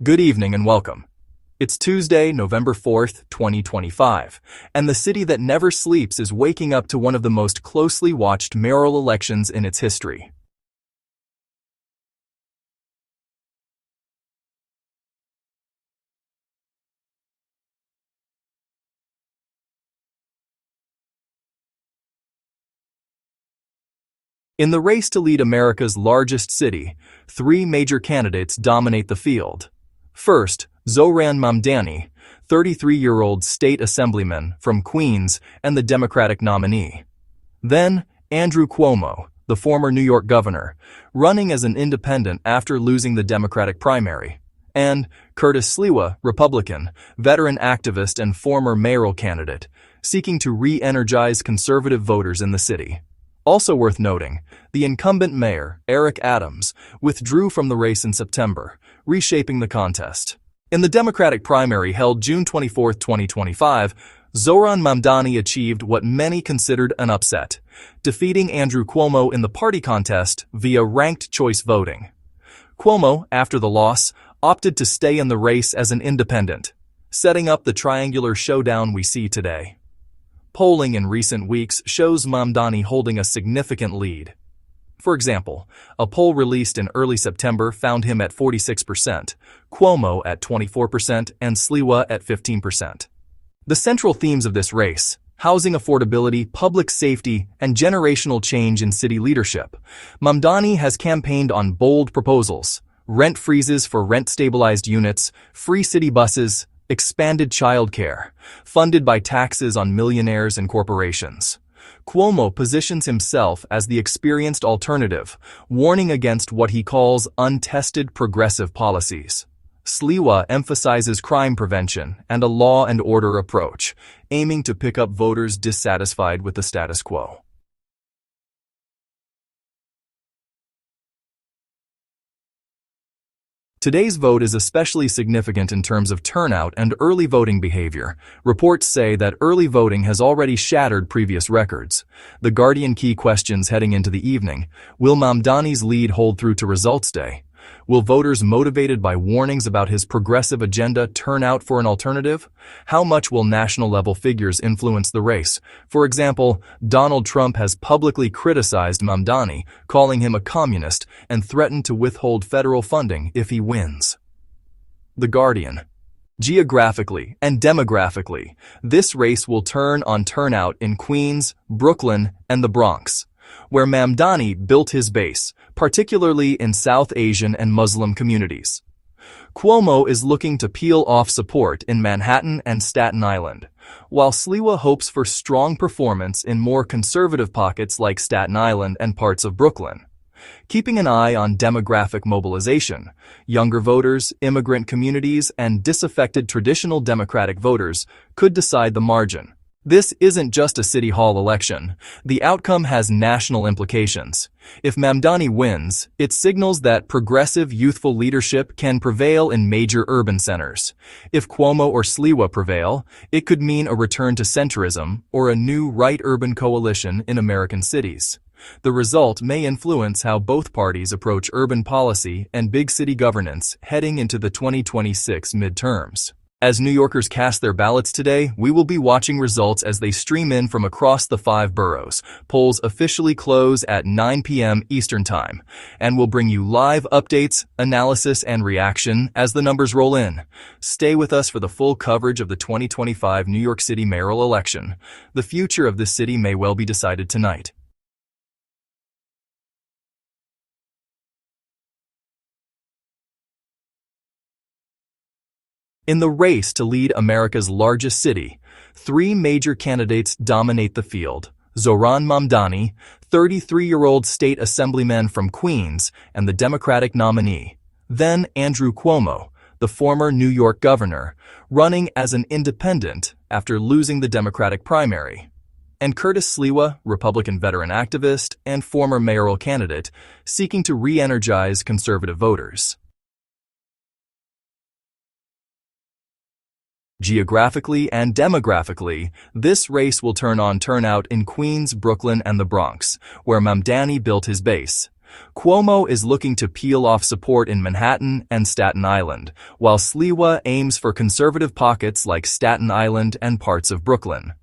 Good evening and welcome. It's Tuesday, November 4th, 2025, and the city that never sleeps is waking up to one of the most closely watched mayoral elections in its history. In the race to lead America's largest city, three major candidates dominate the field. First, Zohran Mamdani, 33-year-old state assemblyman from Queens and the Democratic nominee. Then, Andrew Cuomo, the former New York governor, running as an independent after losing the Democratic primary. And Curtis Sliwa, Republican, veteran activist and former mayoral candidate, seeking to re-energize conservative voters in the city. Also worth noting, the incumbent mayor, Eric Adams, withdrew from the race in September, reshaping the contest. In the Democratic primary held June 24, 2025, Zohran Mamdani achieved what many considered an upset, defeating Andrew Cuomo in the party contest via ranked choice voting. Cuomo, after the loss, opted to stay in the race as an independent, setting up the triangular showdown we see today. Polling in recent weeks shows Mamdani holding a significant lead. For example, a poll released in early September found him at 46%, Cuomo at 24%, and Sliwa at 15%. The central themes of this race: housing affordability, public safety, and generational change in city leadership. Mamdani has campaigned on bold proposals: rent freezes for rent-stabilized units, free city buses, expanded childcare, funded by taxes on millionaires and corporations. Cuomo positions himself as the experienced alternative, warning against what he calls untested progressive policies. Sliwa emphasizes crime prevention and a law and order approach, aiming to pick up voters dissatisfied with the status quo. Today's vote is especially significant in terms of turnout and early voting behavior. Reports say that early voting has already shattered previous records. The Guardian key questions heading into the evening: will Mamdani's lead hold through to results day? Will voters motivated by warnings about his progressive agenda turn out for an alternative? How much will national-level figures influence the race? For example, Donald Trump has publicly criticized Mamdani, calling him a communist, and threatened to withhold federal funding if he wins. The Guardian. Geographically and demographically, this race will turn on turnout in Queens, Brooklyn, and the Bronx, where Mamdani built his base, particularly in South Asian and Muslim communities. Cuomo is looking to peel off support in Manhattan and Staten Island, while Sliwa hopes for strong performance in more conservative pockets like Staten Island and parts of Brooklyn. Keeping an eye on demographic mobilization, younger voters, immigrant communities, and disaffected traditional Democratic voters could decide the margin. This isn't just a city hall election. The outcome has national implications. If Mamdani wins, it signals that progressive youthful leadership can prevail in major urban centers. If Cuomo or Sliwa prevail, it could mean a return to centrism or a new right urban coalition in American cities. The result may influence how both parties approach urban policy and big city governance heading into the 2026 midterms. As New Yorkers cast their ballots today, we will be watching results as they stream in from across the 5 boroughs. Polls officially close at 9 p.m. Eastern Time, and we'll bring you live updates, analysis, and reaction as the numbers roll in. Stay with us for the full coverage of the 2025 New York City mayoral election. The future of this city may well be decided tonight. In the race to lead America's largest city, three major candidates dominate the field: Zohran Mamdani, 33-year-old state assemblyman from Queens and the Democratic nominee. Then Andrew Cuomo, the former New York governor, running as an independent after losing the Democratic primary. And Curtis Sliwa, Republican veteran activist and former mayoral candidate, seeking to re-energize conservative voters. Geographically and demographically, this race will turn on turnout in Queens, Brooklyn, and the Bronx, where Mamdani built his base. Cuomo is looking to peel off support in Manhattan and Staten Island, while Sliwa aims for conservative pockets like Staten Island and parts of Brooklyn.